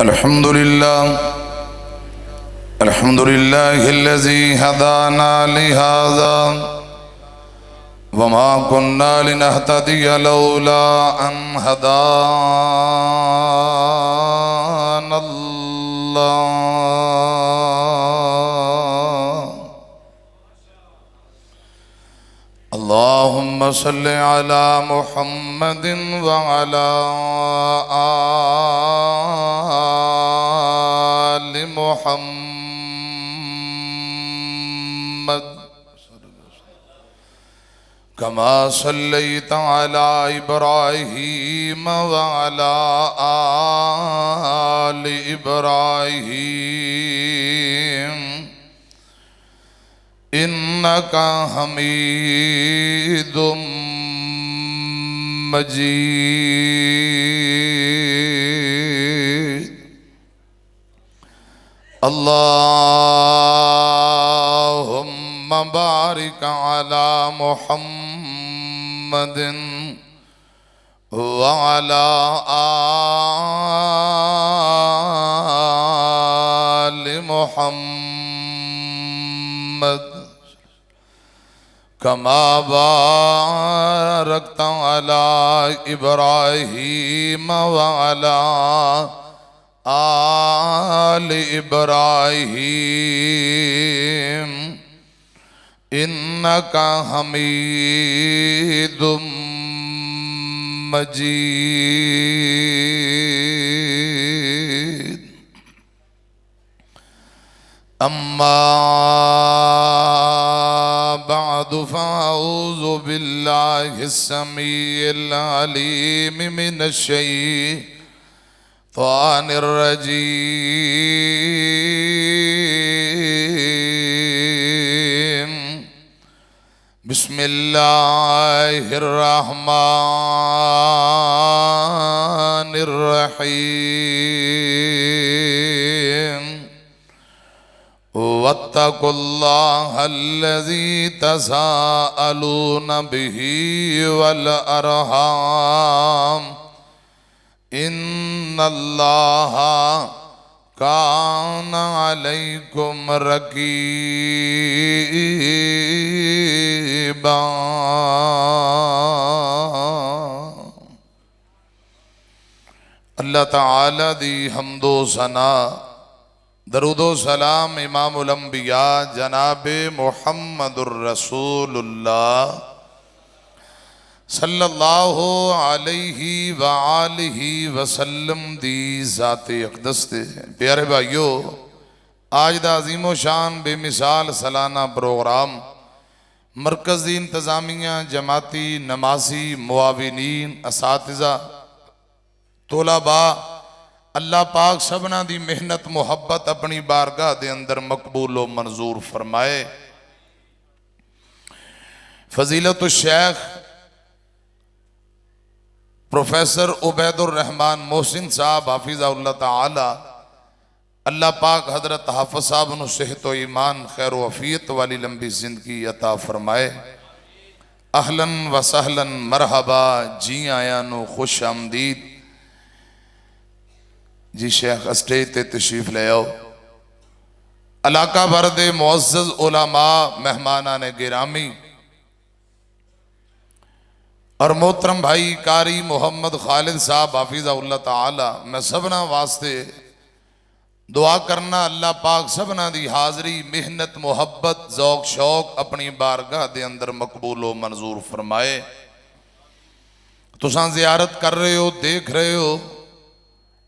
अल्हम्दुलिल्लाहिल्लज़ी हदाना लिहाज़ा वमा कुन्ना लिनहतदिया लौला अन हदानल्लाह। अल्लाहुम्मा सल्लि अला मुहम्मदिन व अला आलि मुहम्मद कमा सल्लैता अला इब्राहीम व अला आलि इब्राहीम इन्नका हमीदुम मजीद। अल्लाहुम्मा बारिक अला मुहम्मदिन व अला आलि मुहम्मद कमा बारकता अला इब्राहीम व अला आलि इब्राहीम इन्नका हमीदुम मजीद। अम्मा बअदु फ़अऊज़ु बिल्लाहिस समीइल अलीम मिनश शैतानिर रजीम। बिस्मिल्लाहिर रहमानिर रहीम। वत्तकुल्लाहल्लज़ी तसाअलून बिही वल अरहाम इन्नल्लाहा कान अलैकुम रकीबा। अल्लाह ताला दी हम्दो सना दरूदो सलाम इमामुल अंबिया जनाबे मुहम्मदुर रसूलुल्लाह सल्लल्लाहु अलैहि व आलिहि वसल्लम दी ज़ाते अक़दस ते। प्यारे भाइयों, आज दा अज़ीमो शान बेमिसाल सालाना प्रोग्राम मरकज़ दी इंतज़ामिया जमाती नमाजी मुआविनीन असातिज़ा तोलाबा अल्लाह पाक सबना दी मेहनत मुहब्बत अपनी बारगाह दे अंदर मकबूल व मंजूर फरमाए। फजीलतुल शेख प्रोफेसर उबैदुर रहमान मोहसिन साहब हाफिज़हुल्लाह ताला अल्लाह पाक हजरत हाफिज़ साहब नू सेहत व ईमान खैर व अफियत वाली लंबी जिंदगी अता फरमाए। अहलन व सहलन मरहबा, जी आया नो खुश आमदीद। जी शेख स्टेज ते तशरीफ ले आओ। इलाका भर दे मुअज़्ज़ज़ उलमा मेहमाना ने गिरामी और मोहतरम भाई कारी मोहम्मद खालिद साहब हाफिज़हुल्लाह ताला, मैं सबना वास्ते दुआ करना अल्लाह पाक सबना दी हाज़री मेहनत मुहब्बत ज़ौक शौक अपनी बारगाह दे अंदर मकबूल व मंजूर फरमाए। तुसां ज़ियारत कर रहे हो, देख रहे हो,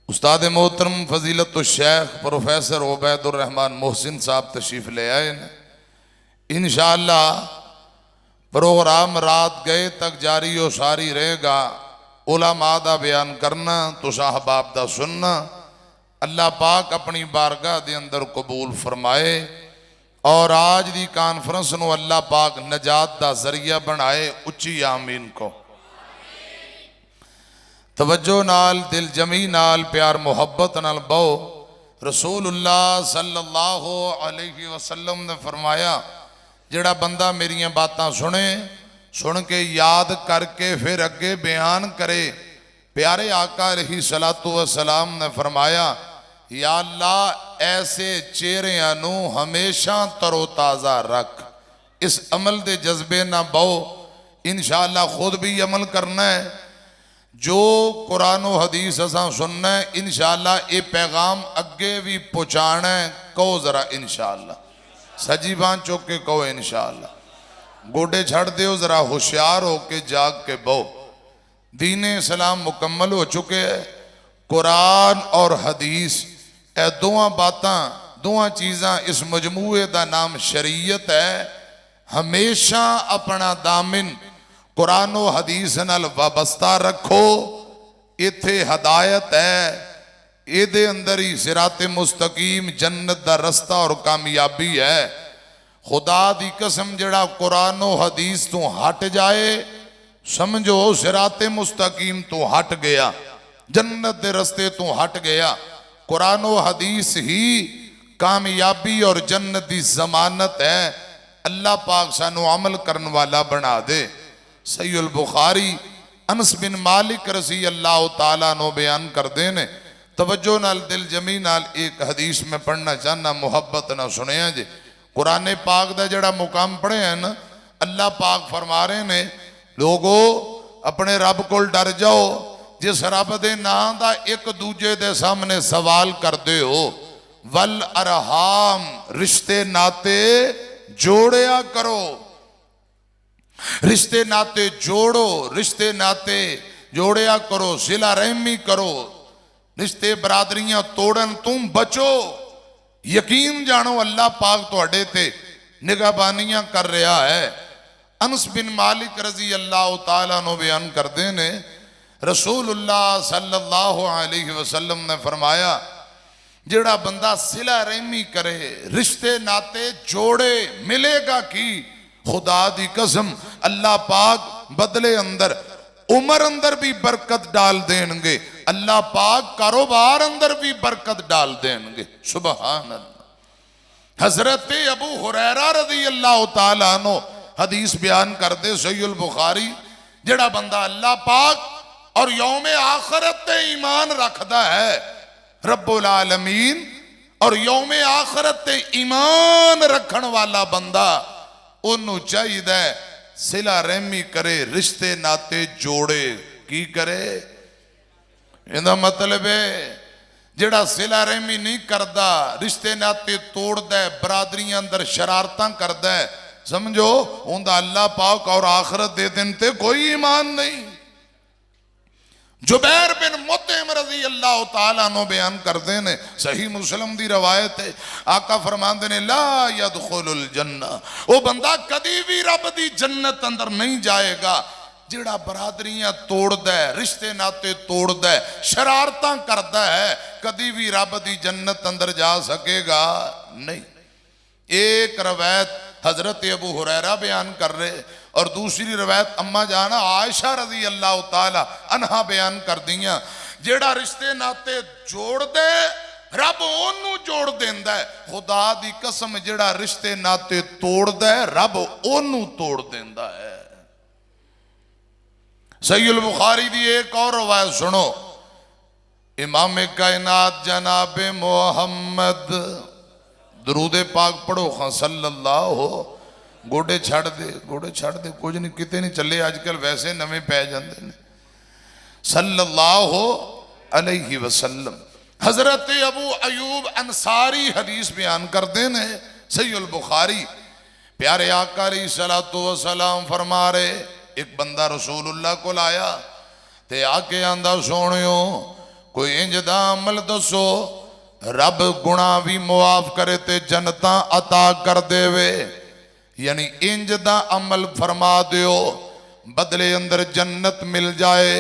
उस्ताद मोहतरम फजीलतुल शेख प्रोफेसर उबैदुर रहमान मोहसिन साहब तशरीफ ले आए न। इंशाअल्लाह प्रोग्राम रात गए तक जारी व सारी रहेगा। उलमा दा बयान करना, तुसां अहबाब दा सुनना। अल्लाह पाक अपनी बारगाह दे अंदर कबूल फरमाए और आज दी कॉन्फ्रेंस नू अल्लाह पाक नजात दा जरिया बनाए। उच्ची आमीन को तवज्जो नाल दिल जमी नाल प्यार मुहब्बत नाल बहो। रसूलुल्लाह सल्लल्लाहु अलैहि वसल्लम ने फरमाया, जिहड़ा बंदा मेरियां बातां सुने, सुन के याद करके फिर अगे बयान करे। प्यारे आका अलैहि सलातो व सलाम ने फरमाया, या अल्लाह ऐसे चेहरिਆਂ ਨੂੰ हमेशा तरोताज़ा रख। इस अमल के जज्बे ना बहो, इंशाअल्लाह खुद भी अमल करना है। जो कुरान व हदीस असां सुनना है इंशाअल्लाह ये पैगाम अगे भी पहुँचाना है। कहो जरा इंशाअल्लाह, सजी बांह चुक के कहो इंशाअल्लाह। गोडे छड़ दो, जरा होशियार हो के जाग के बहो। दीन इस्लाम मुकम्मल हो चुके हैं। कुरान और हदीस ए दोवां बातां, दोवां चीज़ां, इस मजमूए का नाम शरीयत है। हमेशा अपना दामिन कुरान व हदीस नाल वाबस्ता रखो। इत्थे हदायत है, ये अंदर ही सिराते मुस्तकीम, जन्नत दा रस्ता और कामयाबी है। खुदा दी कसम, जड़ा कुरान व हदीस तो हट जाए समझो सिराते मुस्तकीम तो हट गया, जन्नत दे रस्ते तो हट गया। कुरान व हदीस ही कामयाबी और जन्नत की जमानत है। अल्लाह पाक सानू अमल करने वाला बना दे। सहीहुल बुखारी अनस बिन मालिक रज़ी अल्लाह तआला नो बयान करते ने। तवज्जो नाल, दिल जमी नाल एक हदीस में पढ़ना चाहना, मुहब्बत ना सुनिया जे। कुरान पाक दा जड़ा मुकाम पढ़े है ना, अल्लाह पाक फरमा रहे ने, लोगो अपने रब को डर जाओ। जिस रब दे नाम दा एक दूजे दे सामने सवाल करते हो। वल अरहाम, रिश्ते नाते जोड़िया करो, रिश्ते नाते जोड़ो, रिश्ते नाते जोड़िया करो, सिला रहमी करो, रिश्ते बरादरियां तोड़न तुम बचो। यकीन जानो अल्लाह पाक तुहाडे ते निगाहबानियां कर रहा है। अनस बिन मालिक रज़ी अल्लाह तआला नो बयान करते ने, रसूलुल्लाह सल्लल्लाहु अलैहि वसल्लम ने फरमाया, जेड़ा बंदा सिला रहमी करे, रिश्ते नाते जोड़े, मिलेगा की खुदा दी कसम अल्लाह पाक बदले अंदर उम्र अंदर भी बरकत डाल देंगे। अल्लाह पाक कारोबार अंदर भी बरकत डाल देंगे। सुभान अल्लाह। हजरत अबू हुरैरा रज़ी अल्लाह तआला अन्हु हदीस बयान करते, सहीहुल बुखारी, जेड़ा बंदा अल्लाह पाक और यौम आखिरत ते ईमान रखता है, रब्बुल आलमीन और यौम आखिरत ते ईमान रखन वाला बंदा, उन्होंने चाहिए सिला रहमी करे, रिश्ते नाते जोड़े। की करे? इहदा मतलब है जेड़ा सिला रहमी नहीं करता, रिश्ते नाते तोड़दा है, बरादरियां अंदर शरारतां करदा है, समझो उनका अल्लाह पाक और आखिरत दे दिन ते कोई ईमान नहीं। जुबैर बिन मुतइम रज़ी अल्लाह तआला अन्हु बयान करते हैं, सही मुस्लिम दी रवायत है, आका फरमाते ने, ला यदखुलुल जन्ना, वो बंदा कदी भी रब दी जन्नत अंदर नहीं जाएगा जेड़ा बरादरियां तोड़दा है, रिश्ते नाते तोड़दा है, शरारतां करता है, कदी भी रब दी जन्नत अंदर जा सकेगा नहीं। एक रवायत हजरत अबू हुरैरा बयान कर रहे और दूसरी रवायत अम्मा जाना आयशा रज़ी अल्लाह तआला अन्हा बयान कर दियां, जेड़ा रिश्ते नाते जोड़ दे रब ओनू जोड़ देंदा है। खुदा दी कसम, जेड़ा रिश्ते नाते तोड़दा है रब ओनू तोड़ देंदा है। सहीहुल बुखारी दी एक और रवायत सुनो, इमाम कायनात जनाब मोहम्मद, दरूदे पाक पढ़ो खां सल्लल्लाहु, गोडे छड़ दे, गोडे छड़ दे, कुछ नहीं किते नहीं चले अजकल, वैसे नवे पै जाते हैं। सल्लल्लाहु अलैहि वसल्लम। हजरत अबू अयूब अंसारी हदीस बयान करते हैं, सहीहुल बुखारी, प्यारे आका अलैहिस्सलातु वस्सलाम फरमा रहे, एक बंदा रसूलुल्लाह को आया ते आके आंदा, सोनियो कोई इंज दा अमल दसो रब गुणा भी मुआफ करे ते जनता अता कर देवे, यानी इंज दा अमल फरमा दियो बदले अंदर जन्नत मिल जाए।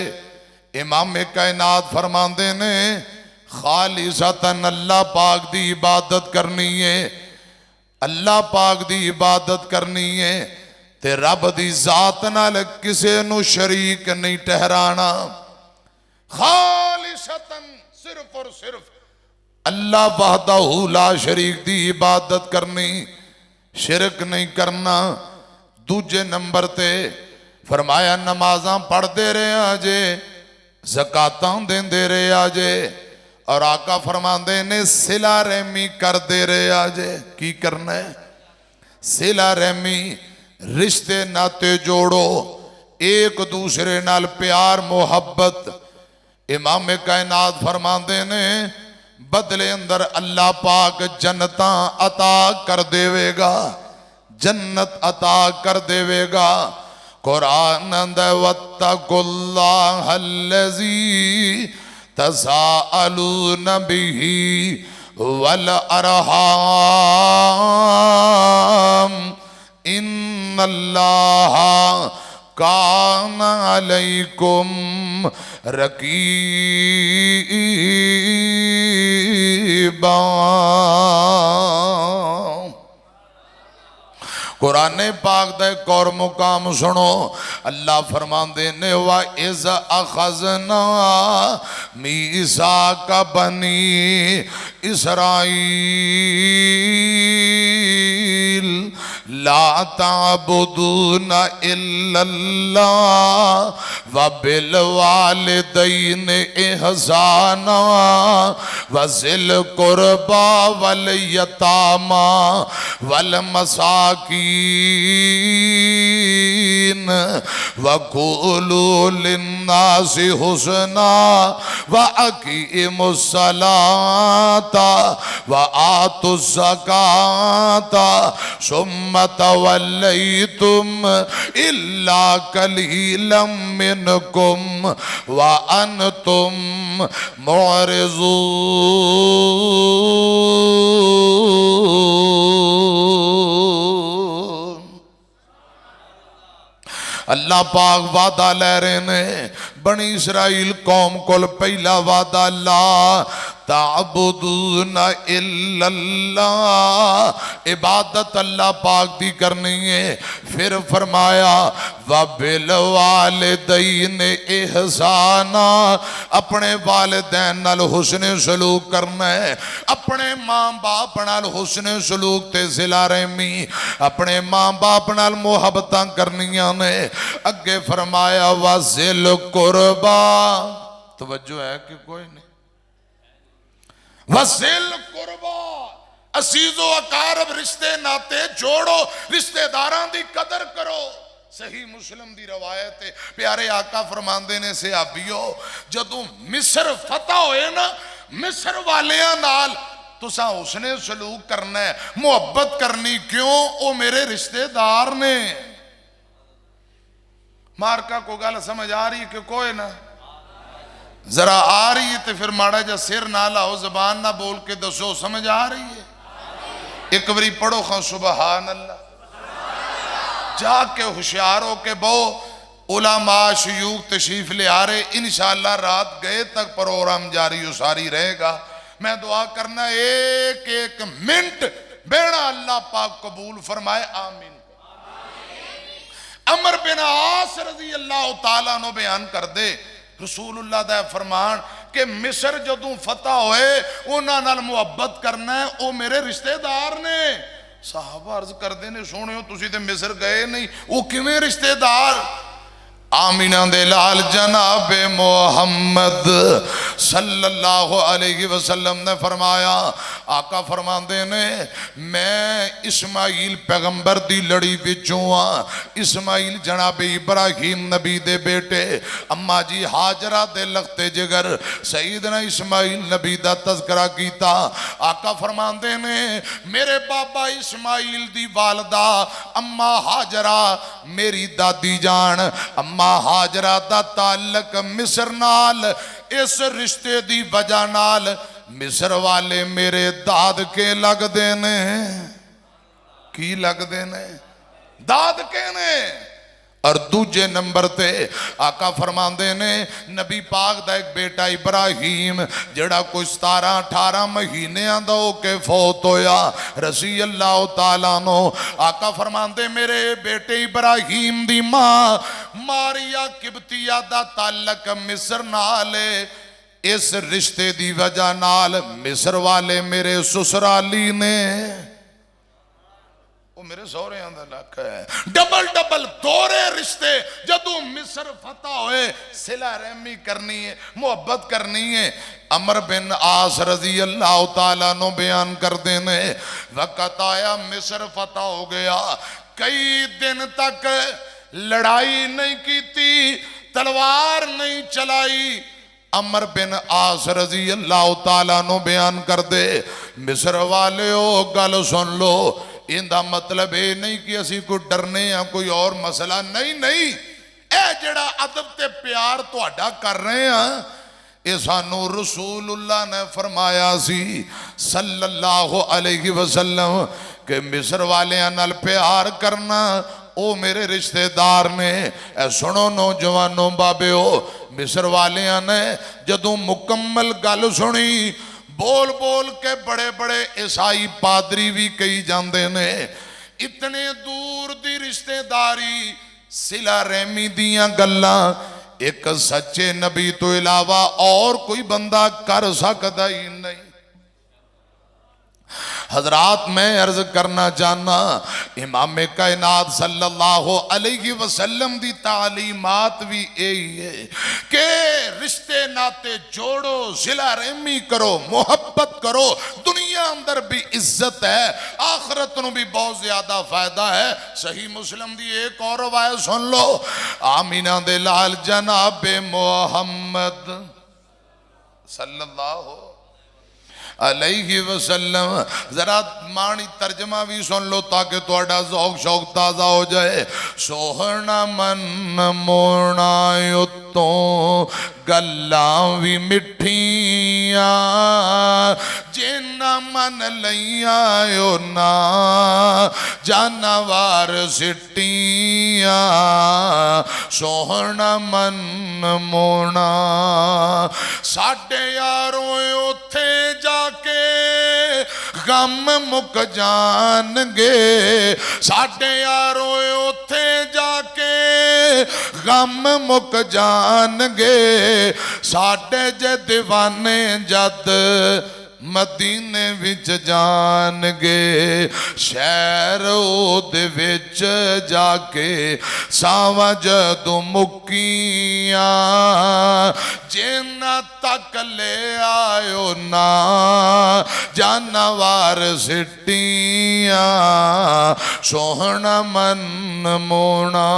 इमाम कायनात फरमाते ने, खालिसतन अल्लाह पाक दी इबादत करनी है, अल्लाह पाक दी इबादत करनी है ते रब दी जात नाल किसे नू शरीक नहीं ठहराना। खालिसतन, सिर्फ और सिर्फ अल्लाह वहदहू ला शरीक दी इबादत करनी, शिरक नहीं करना। दूजे नंबर ते फरमाया, नमाज़ां पढ़ते रहे जे, ज़कातां देंदे रहे जे, और आका फरमाते ने सिला रहमी कर दे रहे आजे। की करना है? सिला रहमी, रिश्ते नाते जोड़ो, एक दूसरे नाल प्यार मोहब्बत। इमाम कायनात फरमाते ने बदले अंदर अल्लाह पाक जन्नतां अता कर देवेगा, जन्नत अता कर देवेगा। कुरान अंदर वत्तकुल्लाह अल्लज़ी तसाअलून बिही वल अरहाम इन्नल्लाह कान अलैकुम रकीबा। कुरान पाक दा एक और मुकाम सुनो। अल्लाह फरमाते ने वा इज़ अखज़ना मीसाका बनी इसराईल ला ताबुदून इल्लल्लाह व बिल वालिदैन इहसाना व ज़िल कुरबा वल यतामा वल मसाकीन व क़ूलू लिन्नासि हुस्ना व अक़ीमुस्सलाता व आतुज़्ज़काता सुम्मा तवल्लैतुम इल्ला कलीलम मिनकुम व अनतुम मुअरिज़ून। अल्लाह पाक वादा ले रहे ने बनी इसराइल कौम को पहला वादा ला ताबुदून इल्लल्लाह, इबादत अल्लाह पाक दी करनी है। फिर फरमाया व बिल वालिदैन इहसाना, अपने वालिदैन नाल हुस्न सलूक करना है, अपने मां बाप नाल हुस्न सलूक ते सिला रहमी, अपने मां बाप नाल मुहब्बतां करनियां ने। अगे फरमाया व ज़िल कुरबा, तवज्जो है कि कोई नहीं? वसिल कुरबा, असीजो अकारब रिश्ते नाते जोड़ो, रिश्तेदारां दी कदर करो। सही मुस्लिम दी रवायत है, प्यारे आका फरमांदे ने सहाबियो जदों मिस्र फतह होए ना, मिस्र वालियां नाल तुसा उसने सलूक करना है, मुहब्बत करनी। क्यों? वो मेरे रिश्तेदार ने। मारका को गल समझ आ रही है कि कोई ना? जरा आ रही है तो फिर माड़ा जा सिर ना लाओ, जबान ना बोल के दसो समझ आ रही है? एक बारी पढ़ो खां सुबहान अल्लाह, जाके होशियार हो के बो। उलामा शयूख तशरीफ ले आ रहे, इंशाअल्लाह रात गए तक प्रोग्राम जारी उसारी रहेगा। मैं दुआ करना एक एक मिनट बेड़ा अल्लाह पाक कबूल फरमाए, आमीन। अमर बिन आस रज़ी अल्लाह तआला नो बयान कर दे रसूलुल्लाह दा फरमान कि मिस्र जदों फतह होए उन्हां नाल मुहब्बत करना है, वो मेरे रिश्तेदार ने। साहबा अर्ज करते ने सोहणियो तुसीं ते मिस्र गए नहीं, वो किवें रिश्तेदार? आमीना दे लाल जनाबे मोहम्मद सल्लल्लाहु अलैहि वसल्लम ने फरमाया, आका फरमाते ने मैं इस्माइल पैगंबर दी लड़ी विचों हाँ। इस्माइल जनाबे इब्राहिम नबी दे बेटे, अम्मा जी हाजरा दे लखते जिगर सईदना इस्माइल नबी दा तज़किरा कीता। आका फरमाते ने मेरे बाबा इस्माइल दी वालदा अम्मा हाजरा मेरी दादी जान अम्मा हाजरा दा ताल्लुक मिस्र नाल, इस रिश्ते दी वजह नाल मिस्र वाले मेरे दादके लगदे ने। की लगदे ने? दादके ने। और दूजे नंबर ते आका फरमाते ने नबी पाक दा एक बेटा इब्राहिम जड़ा कोई 17-18 महीनों का होके फौत होया रज़ी अल्लाह तआला नो। आका फरमाते मेरे बेटे इब्राहिम दी मां मारिया किबतिया दा ताल्लुक मिस्र नाल, इस रिश्ते दी वजह नाल मिस्र वाले मेरे ससुराली ने। मेरे सौहरियां दा इलाका है। डबल डबल दोहरे रिश्ते जदों मिस्र फतह होए सिला रहमी करनी है, मुहब्बत करनी है। अमर बिन आस रजी अल्लाह तआला नो बयान करते ने वक़्त आया मिस्र फतह हो गया, कई दिन तक लड़ाई नहीं की, तलवार नहीं चलाई। अमर बिन आस रजी अल्लाह तआला नो बयान कर दे मिस्र वाले ओ गल सुन लो, इनका मतलब ये नहीं कि असी कोई डरने या कोई और मसला नहीं, नहीं ए जड़ा अदब ते प्यार तुहाडा कर रहे हैं ये सानू रसूलुल्लाह ने फरमाया सी सल्लल्लाहु अलैहि वसल्लम के मिस्र वालियां नाल प्यार करना ओ मेरे रिश्तेदार ने। ए सुनो नौजवानों बाबेओ, मिस्र वालियां ने जदों मुकम्मल गल सुनी, बोल बोल के बड़े बड़े ईसाई पादरी भी कही जाते ने इतने दूर दी रिश्तेदारी सिला रहमी दियां गल्लां एक सच्चे नबी तो इलावा और कोई बंदा कर सकता ही नहीं। हजरात मैं अर्ज करना चाहना इमाम कायनात सल्लल्लाहु अलैहि वसल्लम दी तालीमात भी यही है कि रिश्ते नाते जोड़ो, सिला रहमी करो, मोहब्बत करो। दुनिया अंदर भी इज्जत है, आखरत में भी बहुत ज्यादा फायदा है। सही मुस्लिम दी एक और रवायत सुन लो, आमीना दे लाल जनाबे मोहम्मद सल्लल्लाहु अलैहि वसल्लम, जरा मानी तर्जमा भी सुन लो ताकि थोड़ा ज़ौक़ शौक ताज़ा हो जाए। सोहना मन मोना उत्तों गल्लां भी मिठियां, जिन्ना मन लइया ना जानवर सिटियां। सोहना मन मोना साडे यारों उथे जाके गम मुक जाणगे, साडे यारों उथे जाके गम मुक जाणगे। साडे जे दीवाने जद मदीने विच जाणगे, शहर ओदे विच जाके सावां जदों मुक्कियां। जिन्ना तक ले आयो ना जानवर सिटियां, सोहना मन मोना।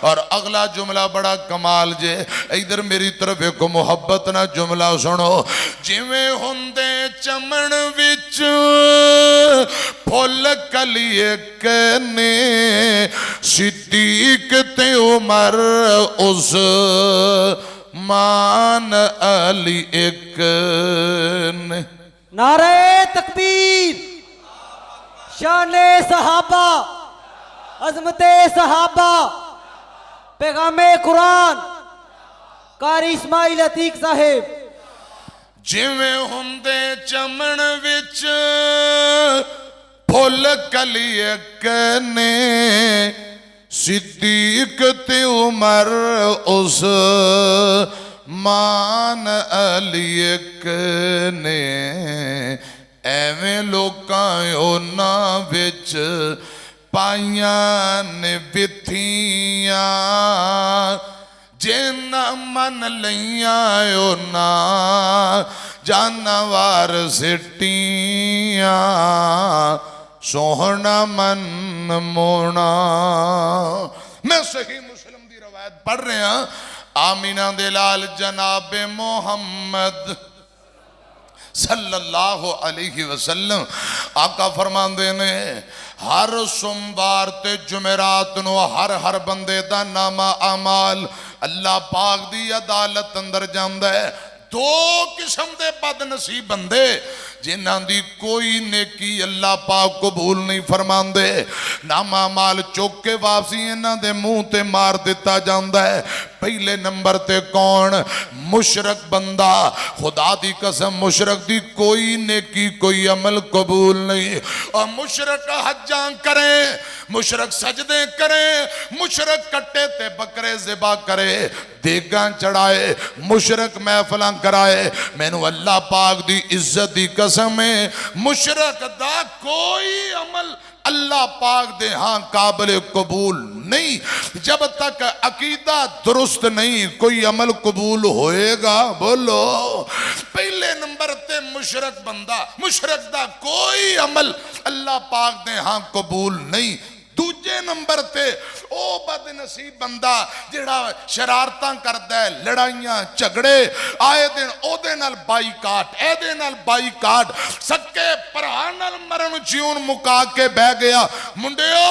और अगला जुमला बड़ा कमाल जे, इधर मेरी तरफ एक मुहब्बत ना जुमला सुनो। जिवें हुंदे चमन विच फुल कलिए कने, सिद्दीक ते उमर उस मान अली एक ने। नारे तकबीर, शाने सहाबा, अजमते सहाबा, पैगामे कुरान, कारी इस्माइल अतीक साहेब। जिवें हुंदे चमन विच फुल कलिए कने, सिद्दीक ते उमर उस मान अली एक ने। एवें लोकां उन्हां विच पाइयां ने बिथियां, जिन्ना मन लइया ना जानवर सिटियां। सोहना मन मोना। मैं सही मुस्लिम दी रवायत पढ़ रहा, आमीना दे लाल जनाबे मोहम्मद सल्लल्लाहु अलैहि वसल्लम आका फरमांदे ने हर सोमवार ते जुमेरात नो हर हर बंदे दा नामा अमाल अल्लाह पाक दी अदालत अंदर जांदा है। दो किस्म दे बदनसीब बंदे जिन्हां दी कोई नेकी अल्लाह पाक कबूल नहीं फरमांदे, नामा माल चुक के वापसी इन्हां दे मुंह ते मार दिता जांदा है। पहले नंबर ते कौन? मुशरक बंदा। खुदा दी कसम मुशरक दी कोई नेकी कोई अमल कबूल नहीं। और मुशरक हज्जां करे, मुशरक सजदे करे, मुशरक कट्टे ते बकरे ज़िबा करे, देगां चढ़ाए, मुशरक महफिलां कराए। मैनू अल्लाह पाक दी इज्जत दी कसम है, मुशरक दा कोई अमल अल्लाह पाक दे हाँ काबिल कबूल नहीं। जब तक अकीदा दुरुस्त नहीं कोई अमल कबूल होएगा। बोलो पहले नंबर ते मुशरक बंदा, मुशरक दा कोई अमल अल्लाह पाक दे हाँ कबूल नहीं। दूजे नंबर ते ओ बदनसीब बंदा जिहड़ा शरारतां करदा है, लड़ाइयां झगड़े आए दिन ओदे नाल बाईकाट, एदे नाल बाईकाट, सक्के भरा नाल मरण जीवन मुका के बह गया। मुंडियो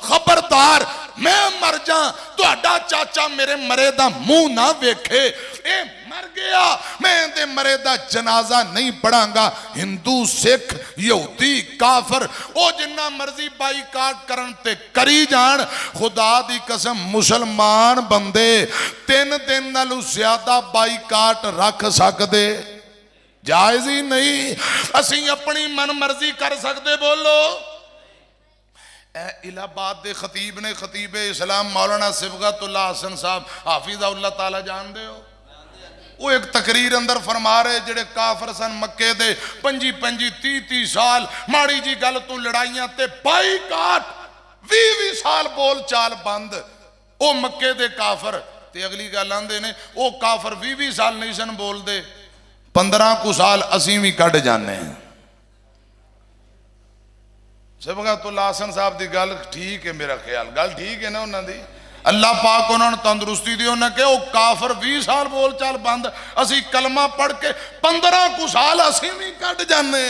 खबरदार, मैं मर जा तुहाडा चाचा मेरे मरे दा मुंह ना वेखे। ए मर गया, मैं दे मरे दा जनाजा नहीं पढ़ांगा। हिंदू सिख यहूदी काफर ओ जिन्ना मर्जी बाईकाट करन ते करी जान। खुदा दी कसम मुसलमान बंदे 3 दिन नालों ज्यादा बाईकाट रख सकदे जायज ही नहीं। असी अपनी मन मर्जी कर सकते। बोलो इलाहाबाद के खतीब ने, खतीब इस्लाम मौलाना सिबगतुल्लाह हसन साहब हाफिज़हुल्लाह ताला जानते हो, वो एक तकरीर अंदर फरमा रहे जेड़े काफर सन मक्के दे 25-25 30-30 साल माड़ी जी गल तू लड़ाइयां ते बाईकाट 20-20 साल बोल चाल बंद। वो मक्के दे काफर ते अगली गल आंदे ने वो काफर 20-20 साल नहीं सन बोलते, 15 कुछ साल असीं भी कढ़ जाने। सिबगतुल्लाह हसन साहब की गल ठीक है, मेरा ख्याल गल ठीक है ना उन्होंने। अल्लाह पाक उन्होंने तंदुरुस्ती दी। उन्हें कहा काफर 20 साल बोल चाल बंद, असी कलमा पढ़ के 15 कुछ साल असी भी कट जाने।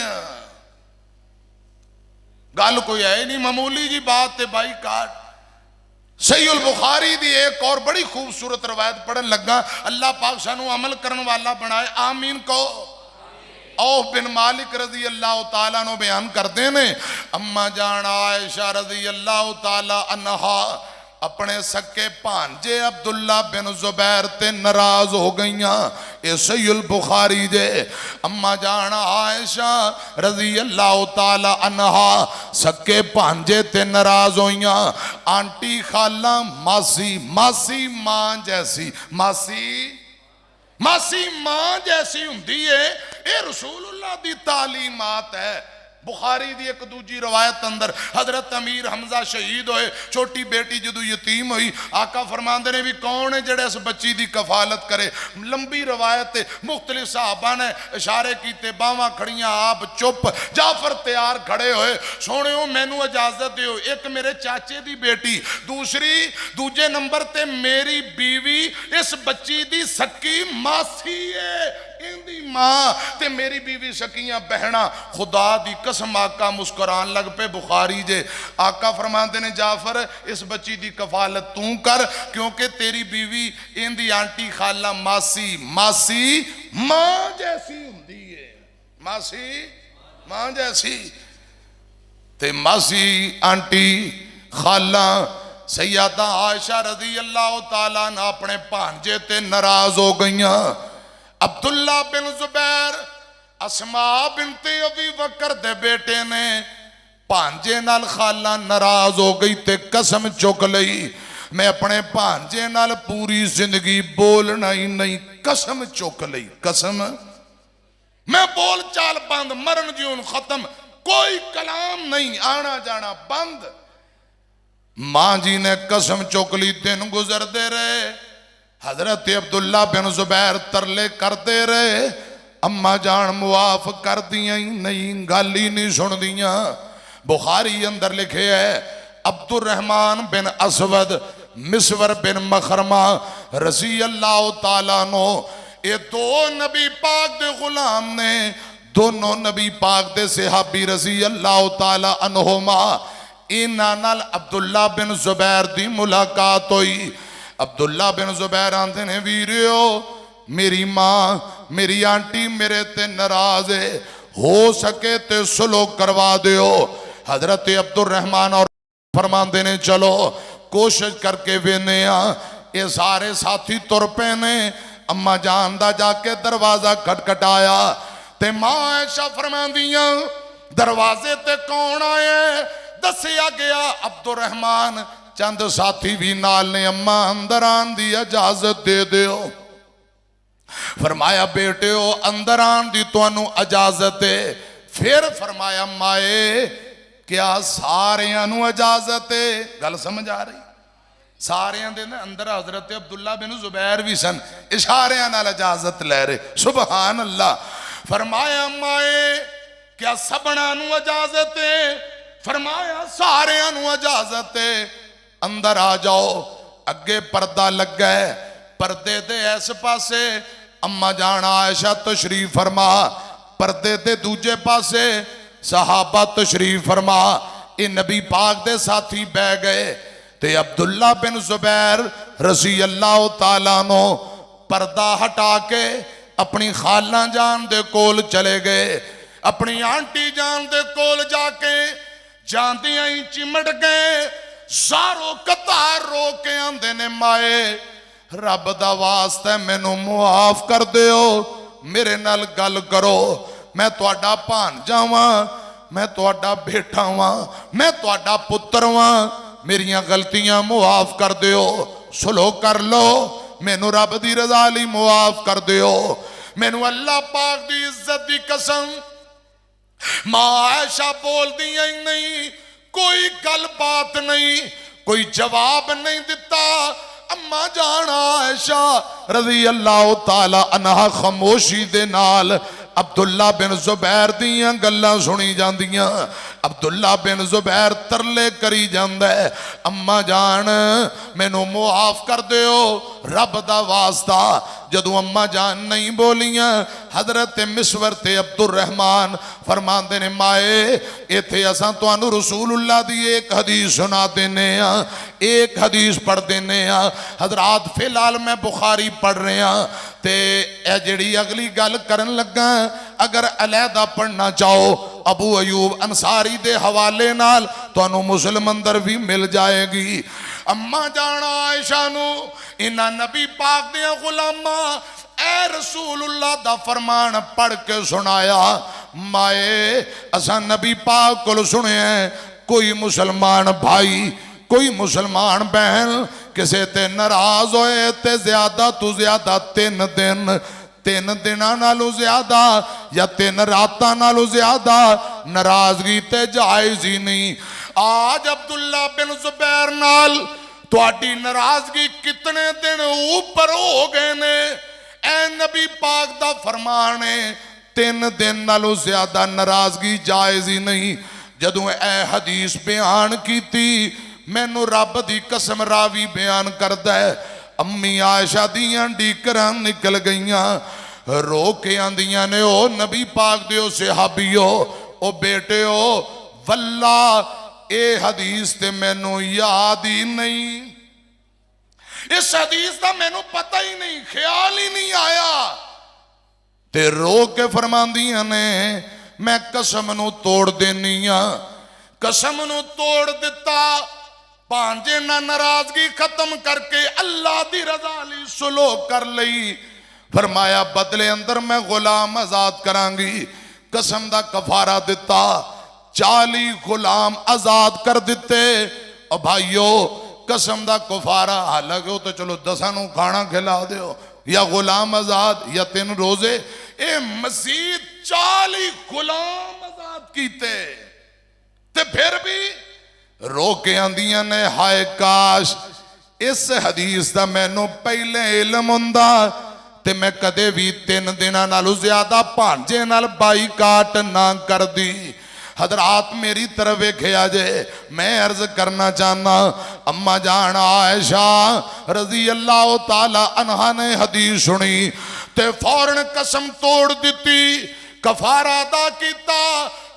गल कोई है नहीं, मामूली जी बात है बाईकाट। सहीहुल बुखारी दी एक और बड़ी खूबसूरत रवायत पढ़न लगा। अल्लाह पाक सानू अमल करने वाला बनाए, आमीन कहो। औफ बिन मालिक रजी अल्लाह तआला नो बयान करते ने, अम्मा जान आयशा रजी अल्लाह तआला अन्हा अपने सके भांजे अब्दुल्ला बिन जुबैर ते नाराज हो गई। ये सहीहुल बुखारी जे। अम्मा जान आयशा रजी अल्लाह तआला अन्हा सके भांजे ते नाराज होई। आंटी खाला मासी, मासी मां जैसी, मासी मासी मां जैसी हुंदी है। ये रसूलुल्लाह दी तालीमात है। बुखारी दी एक दूजी रवायत अंदर हजरत अमीर हमजा शहीद होए, छोटी बेटी जदों यतीम हुई, आका फरमांदे ने भी कौन है जेड़ा इस बच्ची दी कफालत करे। लंबी रवायत है, मुख्तलिफ सहाबा ने इशारे कीते, बावां खड़ियां, आप चुप। जाफर तैयार खड़े होए, सोहणिओ मैनू इजाजत दिओ, एक मेरे चाचे दी बेटी, दूजे नंबर ते मेरी बीवी इस बच्ची दी सक्की मासी है। इंदी मां ते मेरी बीवी सकियां बहना। खुदा दी कसम आका मुस्कुरान लग पे। बुखारी जे। आका फरमाते ने जाफर इस बच्ची दी कफालत तू कर, क्योंकि तेरी बीवी इंदी आंटी खाला मासी, मासी मां जैसी हुंदी है। मासी मां जैसी ते मासी आंटी खाला सैयदा आयशा रजी अल्लाह तआला ना अपने भांजे ते नाराज हो गई। अब्दुल्ला बिन जुबैर अस्मा बिनते अबी बकर दे बेटे ने भांजे नाल खाला नाराज हो गई ते कसम चुक लई, मैं अपने भांजे नाल पूरी जिंदगी बोलना ही नहीं। कसम चुक लई, कसम, मैं बोल चाल बंद, मरण जीवन खत्म, कोई कलाम नहीं, आना जाना बंद। मां जी ने कसम चुक ली। दिन गुजरते रहे, हजरत अब्दुल्ला बिन जुबैर तरले करते रहे, अम्मा जान मुआफ कर दिया ही नहीं, गल ही नहीं सुन दिया। बुखारी अंदर लिखे है अब्दुर्रहमान बिन असवद मिसवर बिन मखरमा रजी अल्लाह तआला नो, ये 2 नबी पाक दे गुलाम ने, दोनों नबी पाक दे सहाबी रजी अल्लाह तआला अन्हुमा। इन्हां नाल अब्दुल्ला बिन जुबैर दी मुलाकात हुई। अब्दुल्ला बिन जुबैर आंदे ने वीरियो मेरी मां मेरी आंटी मेरे ते नाराज है, हो सके ते सुलह करवा दियो। हजरत अब्दुर्रहमान और फरमाते ने चलो कोशिश करके वेने। ये सारे साथी तुर पे ने। अम्मा जान दा जाके दरवाजा खटखटाया ते मां ऐशा फरमांदियां दरवाजे ते कौन आए? दसिया गया अब्दुर्रहमान, चंद साथी भी नाल ने। अम्मा अंदर आन दी इजाजत दे दियो। फरमाया बेटे अंदर आन दी तुहानू इजाजत है। फिर फरमाया माए क्या सारियां नू इजाजत है? गल समझ आ रही? सारियां दे अंदर हजरत अब्दुल्ला बिन जुबैर भी सन, इशारियां नाल इजाजत ले रहे। सुभान अल्लाह। फरमाया माए क्या सबना नू इजाजत है? फरमाया सारियां नू इजाजत है, अंदर आ जाओ। अगे पर्दा लगा है, पर्दे दे इस पासे अम्मा जान आयशा तशरीफ फरमा, पर्दे दे दूजे पासे सहाबा तशरीफ फरमा। ये नबी पाक दे साथी बह गए ते अब्दुल्ला बिन जुबैर रजी अल्लाह तआला नो पर्दा हटा के अपनी खाला जान दे कोल चले गए। अपनी आंटी जान दे कोल जाके जांदियां ही चिमट गए, सारो कतार रो के आंदे ने माए रब दा वास्ता मैनू मुआफ कर दियो, मेरे नाल गल करो, मैं तुहाडा भांजा वां, मैं तुहाडा बेटा वां, मैं तुहाडा पुत्र वां, मेरियां गलतियां मुआफ कर दियो, सुलो कर लो, मैनू रब दी रजा लई मुआफ कर दियो। मैनू अल्लाह पाक दी इज्जत दी कसम मां आयशा बोल दी ही नहीं, कोई गल बात नहीं, कोई जवाब नहीं दिता। अम्मा जान आयशा रज़ी अल्लाह तआला अन्हा खामोशी दे नाल अब्दुल्ला बिन जुबैर दियां गल्लां सुनी जांदियां। अब्दुल्ला बिन जुबैर तरले करी जांदा है, अम्मा जान मैनू मुआफ कर दियो रब दा वास्ता। जदों अम्मा जान नहीं बोलियां, हजरत मिसवर ते अब्दुर रहमान फरमांदे ने माए इत्थे असां तुहानू रसूलुल्लाह दी एक हदीस सुना देने आ, एक हदीस पढ़ देने आ। हजरात फिलहाल मैं बुखारी पढ़ रहा ते ए जिहड़ी अगली गल करन लगा अगर अलहदा पढ़ना चाहो अबू अयूब अंसारी दे हवाले नाल तुहानू मुस्लिम अंदर भी मिल जाएगी। अम्मा जान आयशा नू इन्हां नबी पाक दे गुलामा ए रसूलुल्लाह दा फरमान पढ़ के सुनाया। माए असां नबी पाक कोल सुनिया कोई मुसलमान भाई कोई मुसलमान बहन किसे ते नाराज होए ते ज्यादा तो ज्यादा 3 दिन 3 दिनां नालों ज्यादा या 3 रातां नालों ज्यादा नाराजगी ते जायज ही नहीं। आज अब्दुल्ला बिन जुबैर नाल तुहाडी नाराजगी कितने दिन ऊपर हो गए ने? ए नबी पाक दा फरमान है 3 दिन नालों ज्यादा नाराजगी जायज ही नहीं। जदों ए हदीस बयान कीती मैनू रब दी कसम रावी बयान करदा है अम्मी आयशा दियां डीकरां निकल गईयां, रो के आंदियां ने ओ नबी पाक दियो सहाबियो ओ बेटियो वल्ला ए हदीस ते मैनू याद ही नहीं, इस हदीस का मैनू पता ही नहीं, ख्याल ही नहीं आया। ते रो के फरमांदियां ने मैं कसम नू तोड़ देनी आ, कसम नू तोड़ दिता भांजे ना नाराजगी खत्म करके अल्लाह दी रजा लई सुलो कर लई। फरमाया बदले अंदर मैं गुलाम आजाद करांगी। कसम दा कफारा दिता 40 गुलाम आजाद कर दिते। और भाइयों कसम दा कफारा हालांकि वो तो चलो 10 नू खाना खिला दो या गुलाम आजाद या 3 रोजे, ए मसीह 40 गुलाम आजाद कीते ते फिर भी रो के आंदियां ने हाय काश इस हदीस दा मैनू पहले इल्म हुंदा ते मैं कदे भी 3 दिनां नालों ज्यादा भांजे नाल बाईकाट ना कर दी। हजरात मेरी तरफ वेखिया जे मैं अर्ज करना चाहना अम्मा जान आयशा रजी अल्लाह तआला अन्हा ने हदीस सुनी ते फौरन कसम तोड़ दी, कफारा अदा किया,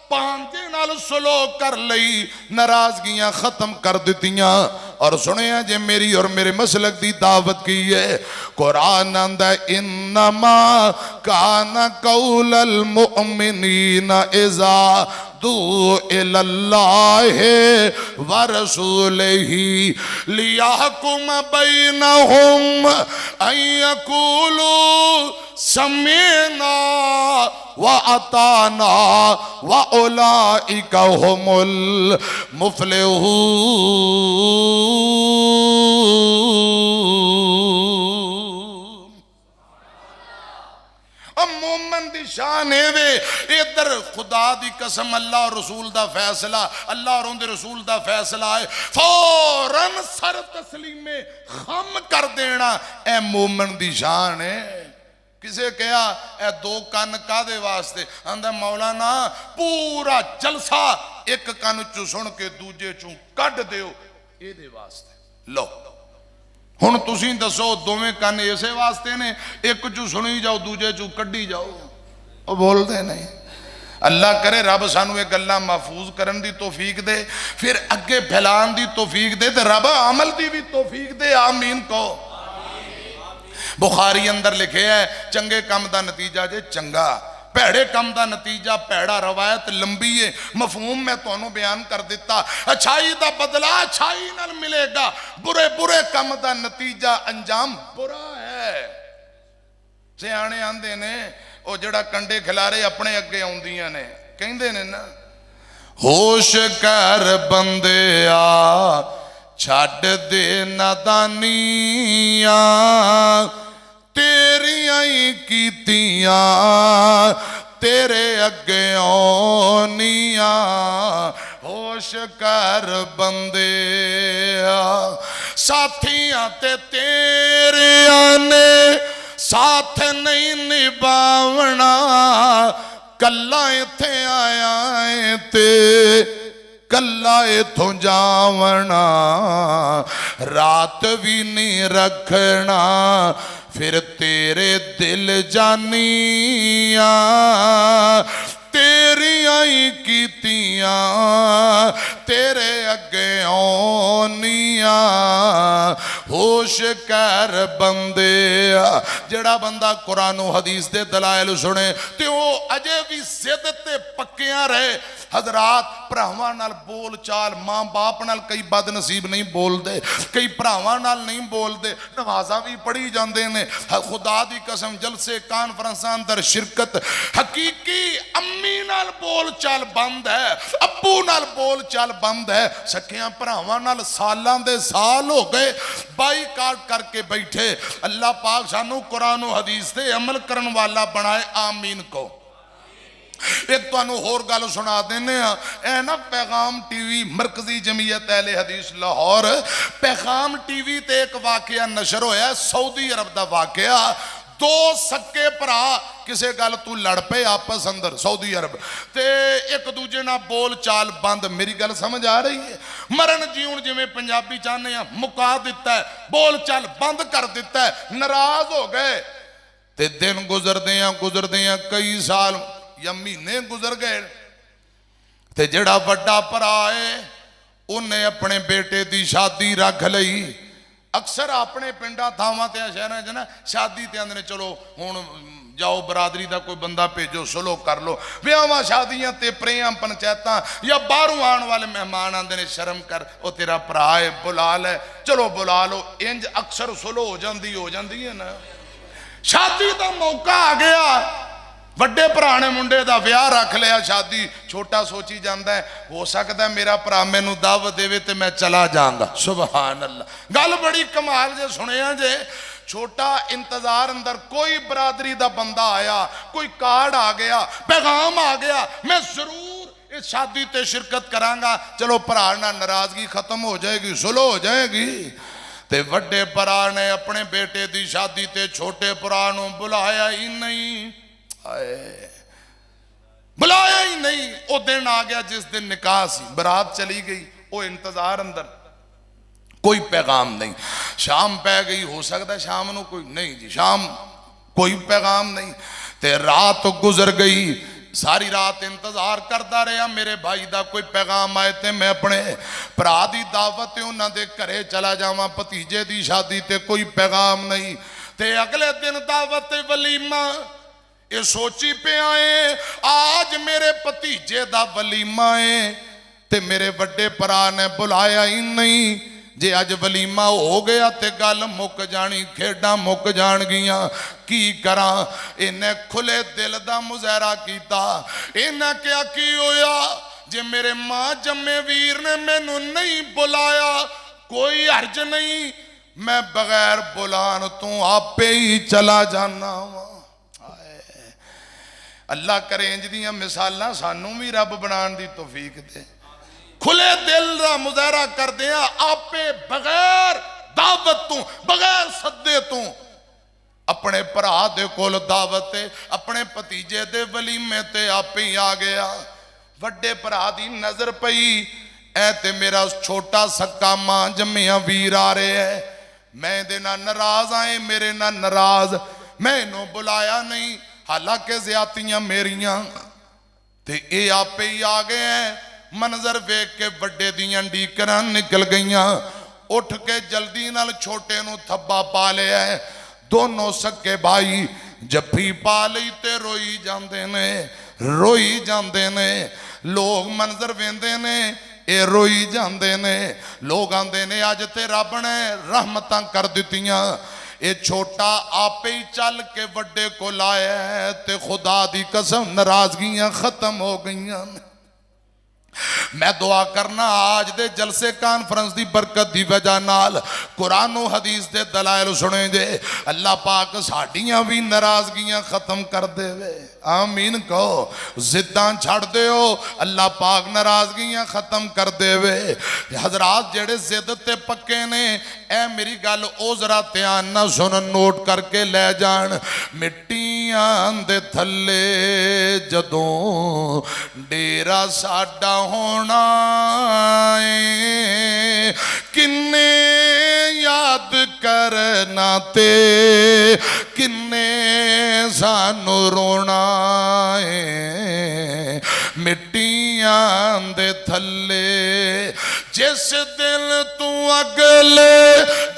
भांजे नाल सुलो कर लई, नाराजगियां खत्म कर दितियां। और सुनिया जे मेरी और मेरे मसलक दी दावत की है। कुरान आंदा इन्नमा काना कौलल मुमिनीना इज़ा दू इलल्लाहि व रसूलिही लियहकुम बैनहुम अन यकूलू समीना व अताना व उलाइका हुमुल मुफलिहून। मोमन दी शान एवे इधर खुदा दी कसम अल्लाह और रसूल दा फैसला, अल्लाह और उनके रसूल दा फैसला है फौरन सर तस्लीमे खम कर देना, ए मोमन दी शान है। किसे कहा ए दो कन कादे वास्ते, आंदा मौलाना पूरा जलसा एक कन चू सुन के दूजे चू कढ़ दियो इहदे वास्ते। लो हुण तुसीं दसो दोवें कन इसे वास्ते ने, एक चू सुनी जाओ दूजे चू कढ़ी जाओ, वो बोलते नहीं। अल्लाह करे रब सानू ये गल्लां महफूज करन दी तौफीक दे, फिर अगे फैलान दी तौफीक दे, ते रब अमल दी भी तौफीक दे। आमीन कहो। बुखारी अंदर लिखे है चंगे कम का नतीजा जे चंगा, भैड़े कम का नतीजा भैड़ा। रवायत लंबी है, मफहूम मैं तुहानू बयान कर दिता। अच्छाई का बदला अच्छाई नाल मिलेगा, बुरे बुरे कम का नतीजा अंजाम बुरा है। सियाणे आंदे ने वो जड़ा कंडे खिलारे अपने अगे आउंदियां ने, कहंदे ने ना होश कर बंदे आ छड्ड दे नादानियां तेरियां ही कीतियां तेरे अगे आउनियां। होश कर बंदे साथियां ते तेरियां ने साथ नहीं निभावना, कल्ला इत्थे आया है ते कल्ला इथों जावना, रात भी नहीं रखना फिर तेरे दिल जानिया तेरियां ही कीतियां तेरे अगे आउनियां। होश कर बंदे, जड़ा बंदा कुरान हदीस दे दलाइल सुने ते वो अजे भी जिद ते पक्कियां रहे। हजरात भरावां नाल बोल चाल, मां बाप नाल कई बदनसीब नहीं बोलते, कई भरावां नाल नहीं बोलते, नमाज़ां भी पढ़ी जाते हैं। खुदा दी कसम जलसे कानफ्रेंसां अंदर शिरकत, हकीकी अम्मी नाल बोल चाल बंद है, अब्बू नाल बोल चाल बंद है। सखियां भरावां नाल सालां दे साल हो गए बाईकाट करके बैठे। अल्लाह पाक सानू कुरान हदीस से अमल करन वाला बनाए। आमीन को। एक तुहानू होर गल सुना देने ए ना पैगाम टीवी मरकजी जमीयत अहले हदीस लाहौर, पैगाम टीवी ते एक वाकया नशर होया सऊदी अरब दा वाकया। दो सक्के भरा किसे गल तू लड़ पे आपस अंदर सऊदी अरब ते एक दूजे ना बोल चाल बंद। मेरी गल समझ आ रही है? मरण जीवन जिवें पंजाबी चाहते हैं मुका दिता है, बोल चाल बंद कर दिता है, नाराज हो गए। ते दिन गुजरदियां कई साल या महीने गुजर गए ते जड़ा वड्डा भरा है उन्हें अपने बेटे की शादी रख लई। अक्सर अपने पिंडा थावां ते शहरां च ना शादी ते आंदे ने चलो हुण जाओ बरादरी का कोई बंदा भेजो सुलो कर लो। ब्याहां शादियां ते प्रेम पंचायतां या बाहरों आने वाले मेहमान आंदे ने शर्म कर ओ तेरा भरा है बुला ले, चलो बुला लो। इंज अक्सर सुलो हो जाती है ना। शादी का मौका आ गया, वड्डे भरा ने मुंडे का विआह रख लिया, शादी छोटा सोची जाता है हो सकता है मेरा भरा मैनू दावत देवे तो मैं चला जाऊंगा। सुभान अल्लाह, गल बड़ी कमाल जे सुनिया जे। छोटा इंतजार अंदर कोई बरादरी का बंदा आया, कोई कार्ड आ गया, पैगाम आ गया, मैं जरूर इस शादी ते शिरकत करांगा। चलो भरा ना नाराजगी खत्म हो जाएगी, सुलह हो जाएगी। ते वड्डे भरा ने अपने बेटे की शादी ते छोटे भरा नू बुलाया ही नहीं, बुलाया ही नहीं। वो दिन आ गया जिस दिन निकाह सी, बरात चली गई, वो इंतजार अंदर कोई पैगाम नहीं। शाम पै गई, हो सकता है शाम को कोई नहीं जी, शाम कोई पैगाम नहीं। ते रात गुजर गई, सारी रात इंतजार करता रहा मेरे भाई का कोई पैगाम आए तो मैं अपने भरा की दावत उन्होंने घरे चला जावां। भतीजे की शादी ते कोई पैगाम नहीं। ते अगले दिन दावत वलीमा, ये सोची पे आए आज मेरे भतीजे का वलीमा है ते मेरे वड्डे भरा ने बुलाया ही नहीं। जे अज वलीमा हो गया तो गल मुक जानी, खेडा मुक जाणगियां। की करा? इन्हें खुले दिल का मुजाहरा किया। इन्हें क्या की होया जे मेरे मां जम्मे वीर ने मैनू नहीं बुलाया, कोई हर्ज नहीं, मैं बगैर बुलान तू आपे ही चला जाना वा। अल्लाह करे इंज दियां मिसालां सानू भी रब बनाने की तौफीक दे। खुले दिल का मुजाहरा करदे आ आपे बगैर दावत तू बगैर सद्दे तू अपने भरा दे कोल दावत है, अपने भतीजे दे वलीमे ते आपे ही आ गया। वड्डे भरा दी नजर पई ऐ ते मेरा छोटा सक्का मां जम्मिया वीर आ रहे है। मैं दे ना नाराज आए, मेरे ना नाराज, मैं इन्हों बुलाया नहीं, हालांकि ज्यादतियां मेरियां ते ये आपे ही आ गए हैं। मंजर वेख के वड्डे दियां ढीकरां निकल गईयां। उठ के जल्दी नाल छोटे नूं थब्बा पा लिया है। दोनों सक्के भाई जफ्फी पा लई ते रोई जांदे ने, रोई जांदे ने। लोग मंजर वेंदे ने, ये रोई जांदे ने। लोग आंदे ने अज ते रब ने रहमतां कर दित्तियां। ये छोटा आपे ही चल के वड्डे को लाया है ते खुदा दी कसम नाराजगियां खत्म हो गईयां। मैं दुआ करना आज दे जलसे कॉन्फ्रेंस की बरकत की वजह नाल कुरान और हदीस के दलाइल सुने जे अल्लाह पाक साडियां भी नाराजगियां खत्म कर देवे। आमीन कहो। जिद्दां छड़ दिओ, अल्लाह पाक नाराजगियां खत्म कर देवे। हजरात जेड़े जिद ते पक्के ने ए मेरी गल ओ जरा ध्यान ना सुन, नोट करके ले जान। मिट्टियां दे थल्ले जदों डेरा साडा होना है, किन्ने याद करना ते किन्ने सानू रोना है। मिट्टियां दे थल्ले जिस दिल तू अगले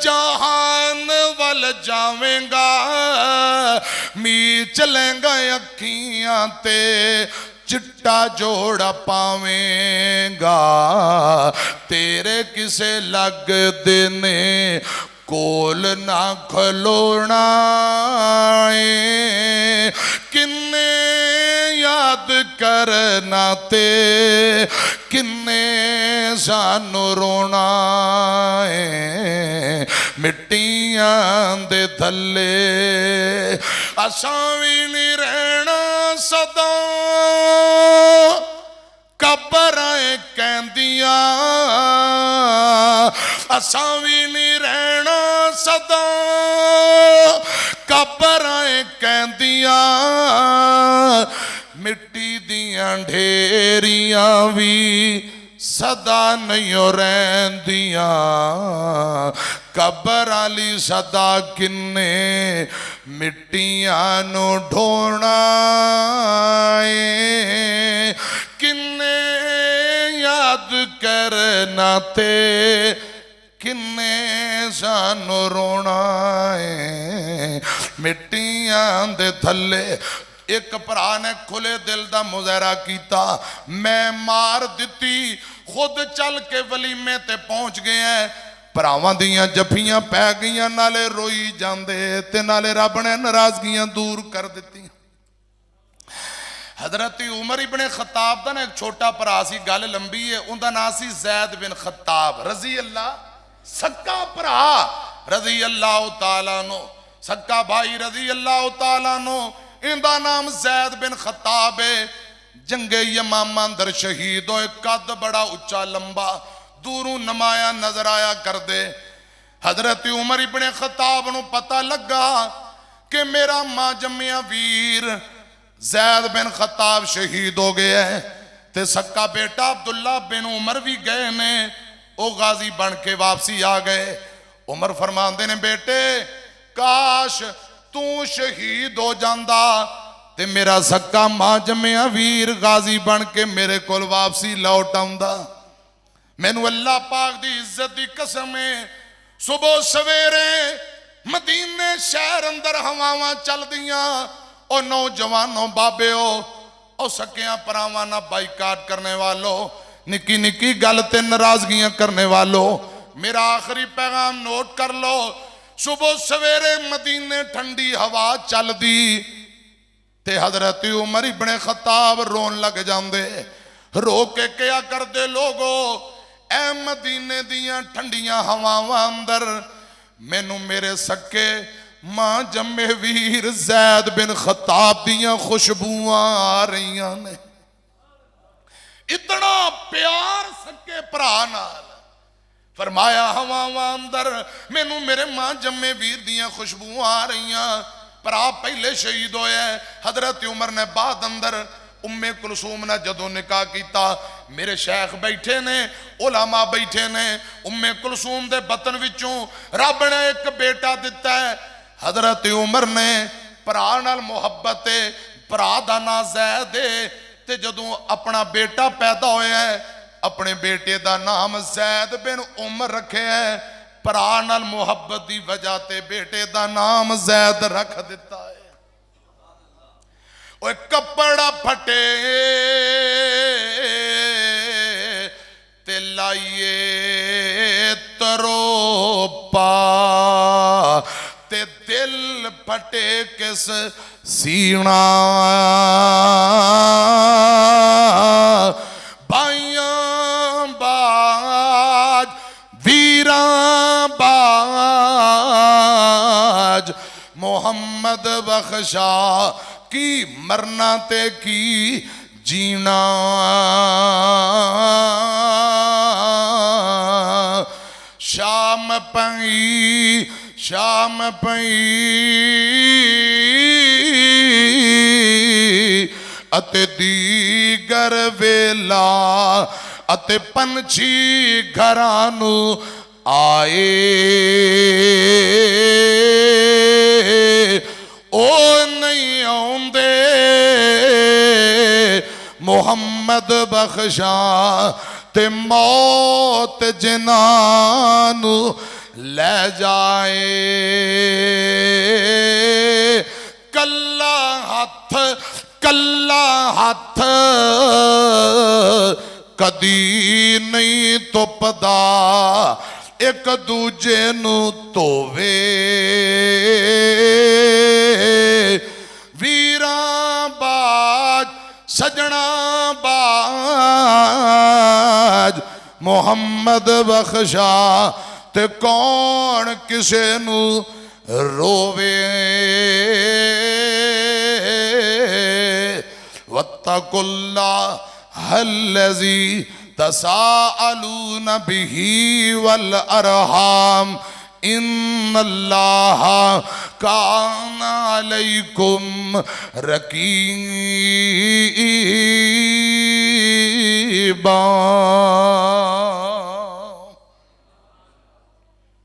जहान वल जावेंगा, मीच लेंगा अखियां ते चिट्टा जोड़ा पावेंगा। तेरे किसे लग देने कोल ना खलोना है, किन्ने याद करना ते किन्ने सानू रोना है। मिट्टियां दे थल्ले असां भी नहीं रहना सदा, कबरां कहंदियां असां भी नहीं रहना सदा, कबरां कहंदियां मिट्टी दियां ढेरियां भी सदा नहीं रहंदियां। कबर आली सदा किन्ने मिट्टियां नू ढोना है, किन्ने याद करना ते किन्ने सानू रोना है। मिट्टियां दे थल्ले एक भरा ने खुले दिल का मुजाहरा किया, मैं मार दिती, खुद चल के वलीमे ते पहुंच गए हैं। भरावां दियां जफियां पै गईयां, नाले रोई जांदे ते नाले रब ने नाराजगियां दूर कर दित्ती। हजरत उमर इब्ने खत्ताब का ना एक छोटा भरा सी, गल लंबी है, उनका नाम सी जैद बिन खत्ताब रजी अल्लाह, सक्का भरा रजी अल्लाह तआला नो, सक्का भाई रजी अल्लाह तआला नो। इनका नाम जैद बिन खत्ताब है। जंगे यमामा अंदर शहीद होए, कद बड़ा उच्चा लंबा, दूरों नमाया नजर आया कर दे। हजरत उमर इब्ने खत्ताब नू पता लगा कि मेरा मां जम्मिया वीर जैद बिन खत्ताब शहीद हो गया है, ते सक्का बेटा अब्दुल्ला बिन उमर भी गए ने, वो गाजी बन के वापसी आ गए। उमर फरमाते ने बेटे काश तू शहीद हो जांदा ते मेरा सक्का मां जम्मिया वीर गाजी बन के मेरे कोल वापसी लौट आउंदा। मैनू अल्लाह पाक दी इज्जत दी कसम है, सुबह सवेरे मदीने शहर अंदर हवावां चलदियां, ओ नौजवानों बाबेओ, ओ सकियां भरावां ना बाईकाट करने वालों, निकी निकी गल ते नाराजगियां करने वालों, मेरा आखिरी पैगाम नोट कर लो। सुबह सवेरे मदीने ठंडी हवा चलदी ते हजरत उमर इब्ने खत्ताब रोन लग जांदे। रो के क्या करदे लोगो, ऐ मदीने दियां ठंडियां हवावां अंदर मैनू मेरे सक्के मां जम्मे वीर जैद बिन खताब दियां खुशबुआं आ रही ने। इतना प्यार सके भरा नाल। फरमाया हवावां अंदर मैनू मेरे मां जम्मे वीर दियां खुशबुआं आ रही। भरा पहले शहीद होया हजरत उमर ने बाद अंदर उम्मे कुलसूम ने जदों निकाह किया मेरे शेख बैठे ने उलामा बैठे ने। उम्मे कुलसूम दे बतन विचों रब ने एक बेटा दिता है। हजरत उमर ने भरा नाल मुहब्बत है, भरा दा नाम ज़ैद है ते जदों अपना बेटा पैदा होया है अपने बेटे दा नाम ज़ैद बिन उमर रखे है। भरा नाल मुहब्बत दी वजह ते बेटे दा नाम ज़ैद रख दिता है। ओए कपड़ा फटे ते लाइए तरोपा ते दिल फटे किस सीना। बाइयां बाज वीरां बाज मोहम्मद बख्शा की मरना ते की जीना। शाम पई अते दीगर वेला अते पंछी घरां नू आए। ओ नहीं आउंदे मुहम्मद बख्शा ते मौत जिनानू ले जाए। कल्ला हथ कदी नहीं तुपदा एक दूजे नू धोवे। वीरां बाज सजना बाज मोहम्मद बख्शा ते कौन किसे नू रोवे। वत्तकुल्लाह हल्लज़ी तसाअलून बिही वल अरहाम इन्नल्लाह कान अलैकुम रकीबा।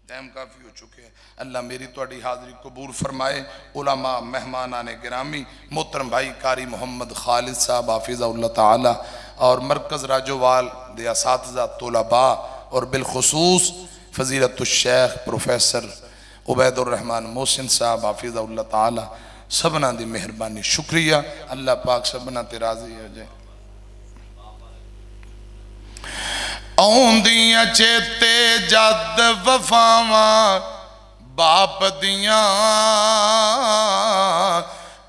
टाइम काफ़ी हो चुके हैं। अल्लाह मेरी तुहाडी हाज़री कबूल फरमाए। उलमा मेहमान आने गिरामी मोहतरम भाई कारी मोहम्मद खालिद साहब हाफिज़हुल्लाह ताला और मरकज़ राजोवाल दे असातिज़ा तलबा और बिलखुसूस फजीलतुश्शैख प्रोफेसर उबैदुर्रहमान मोहसिन साहब हाफिज़हुल्लाह ताला सबना दी मेहरबानी शुक्रिया। अल्लाह पाक सबना ते राज़ी हो जाए। आउंदियां चेते जद वफावां बाप दियां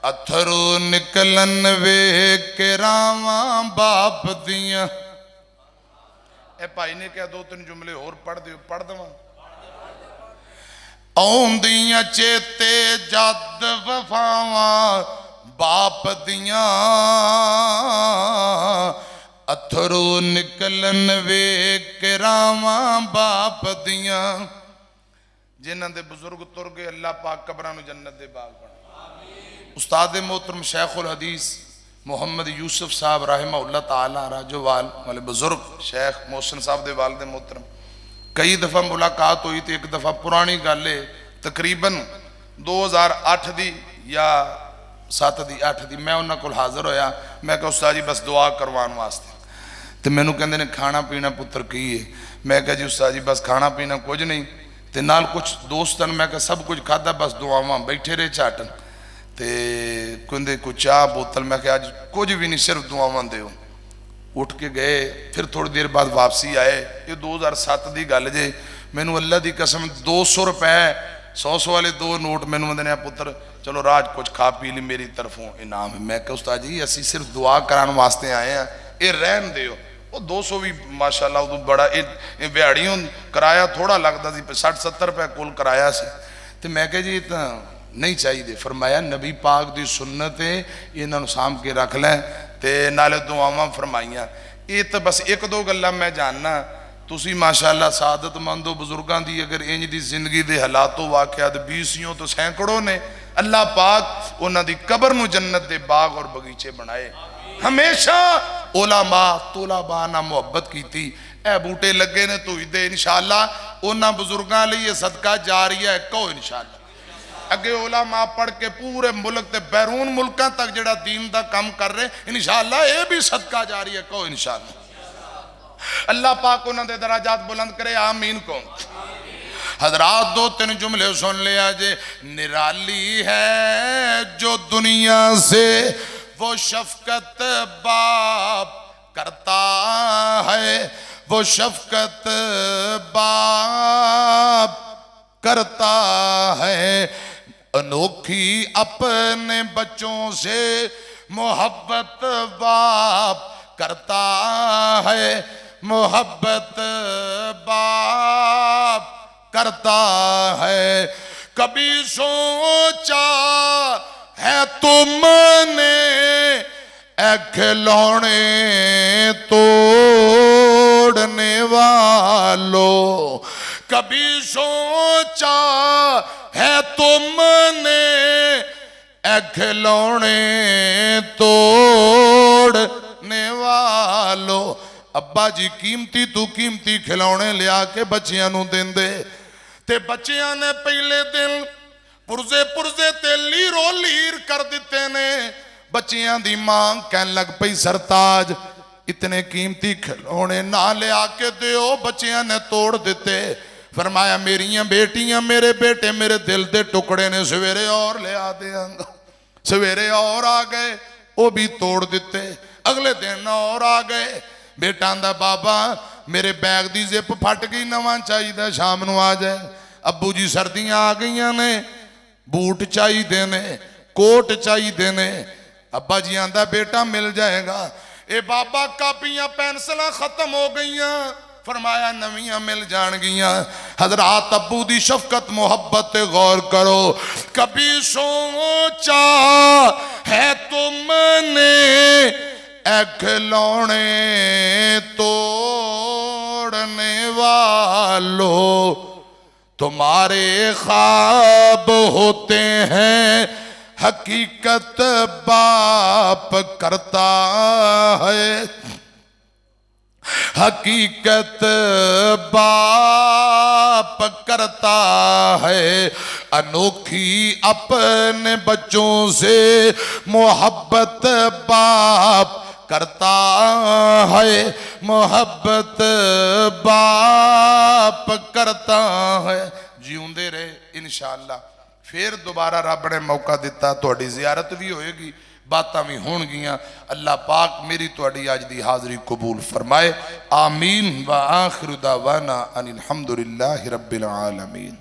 अथरू निकलन वेख के रावां बाप दियां। ए भाई ने क्या दो तीन जुमले होर पढ़ दियो पढ़ दवां। आउंदियां चेते जद वफावां बाप दियां अथरू निकलन वेख के रावां बाप दियां। जिन्हां दे बुजुर्ग तुर गए अल्लाह पाक कब्रां नूं जन्नत दे बाग बना। उस्ताद मोहतरम शेखुल हदीस मोहम्मद यूसुफ साहब रहमहुल्लाह ताला राजोवाल वाले बुजुर्ग शेख मोहसिन साहब दे वालिद मोहतरम कई दफ़ा मुलाकात हुई तो एक दफ़ा पुरानी गल है तकरीबन 2008 दी या 7 दी 8 दी मैं उन्हां कोल हाज़र होया। मैं कहा उस्ताद जी बस दुआ करवाने वास्ते तो मैनू कहंदे ने खाना पीना पुत्र की है। मैं कहा जी उस्ताद जी बस खाना पीना कुछ नहीं ते नाल कुछ दोस्तन मैं कहा सब कुछ खादा बस दुआवां बैठे रहे झाटन ते कहंदे कुछ चाह बोतल। मैं कहा अज कुछ भी नहीं सिर्फ दुआवां दिओ। उठ के गए फिर थोड़ी देर बाद वापसी आए। ये 2007 की गल जे। मैनू अल्लाह की कसम 200 रुपए 100 वाले 2 नोट मैनू आंदे ने पुत्र चलो राज कुछ खा पी ली मेरी तरफों इनाम है। मैं कहा उस्ताद जी असी सिर्फ दुआ कराने वास्ते आए हैं ये रहन दिओ। वो 200 भी माशाअल्लाह उदों बड़ा दिहाड़ियों किराया थोड़ा लगता सी 60-70 रुपए कुल किराया से। तो मैं कहा जी नहीं चाहिए। फरमाया नबी पाक दी सुन्नत है, इन्हों सामभ के रख लै। ते नाले दुआवां फरमाइयां। ये तो बस एक दो गल्लां मैं जानना, तुसी माशाअल्लाह सादतमंद हो बुजुर्गों की, अगर इंज दी जिंदगी के हालातों वाकयात 20 तो सैकड़ों ने। अल्लाह पाक उन्हां दी कबर नूं जन्नत दे बाग और बगीचे बनाए। हमेशा उलमा तुलबा नाल मुहब्बत कीती। ए बूटे लगे ने तुजदे, इंशाअल्लाह उन्हां बुजुर्गों लई ये सदका जारी है। कहो इंशाअल्लाह। अगे उलमा पढ़ के पूरे मुल्क ते बैरून मुल्कां तक जिहड़ा दीन दा काम कर रहे, इंशाअल्लाह ये भी सदका जारी है। कहो इंशाअल्लाह। अल्लाह पाक उन्हां दे दराजात बुलंद करे, आमीन। को हजरात दो तीन जुमले सुन लिया जे। निराली है जो दुनिया से वो शफकत बाप करता है, वो शफकत बाप करता है। अनोखी अपने बच्चों से मोहब्बत बाप करता है, मोहब्बत बाप करता है। कभी सोचा है तुमने ए खिलौने तोड़ने वालों, कभी सोचा है तुमने ए खिलौने तोड़ने वालों। अब्बा जी कीमती तू कीमती खिलौने लिया के बच्चियां नूं देंदे, ते बच्चियां ने पहले दिन पुरजे पुरजे ते लीरो लीर कर दिते ने। बच्चियां दी मां कहन लग पई सरताज इतने कीमती खिलौने ना लिया के दियो, बच्चियां ने तोड़ दिते। फरमाया मेरियां बेटियां मेरे बेटे मेरे दिल दे टुकड़े ने, सवेरे और लिया देंगा। सवेरे और आ गए, वो भी तोड़ दिते। अगले दिन और आ गए। बेटा आंदा बाबा मेरे बैग दी जिप फट गई, नवा चाहिए शाम नूं आ जाए। अब्बू जी सर्दियां आ गई ने, बूट चाहिए ने, कोट चाहिए ने। अब्बा जी आंदा बेटा मिल जाएगा। ए बाबा कापियां पेंसिलां खत्म हो गई। फरमाया नवियां मिल जाणगियां। हजरात अब्बू दी शफकत मोहब्बत गौर करो। कभी सोचा है तुमने ए खिलौने तोड़ने वालों, तुम्हारे ख्वाब होते हैं हकीकत बाप करता है, हकीकत बाप करता है। अनोखी अपने बच्चों से मोहब्बत बाप करता है, मोहब्बत बाप करता है। जीउंदे रहे इंशाअल्लाह। फिर दोबारा रब ने मौका दिता, थोड़ी जियारत भी होएगी, बातां भी होणगियां। अल्लाह पाक मेरी तुहाडी अज दी हाज़री कबूल फरमाए, आमीन। व आखिरु दावाना अनिल हम्दुलिल्लाहि रब्बिल आलमीन।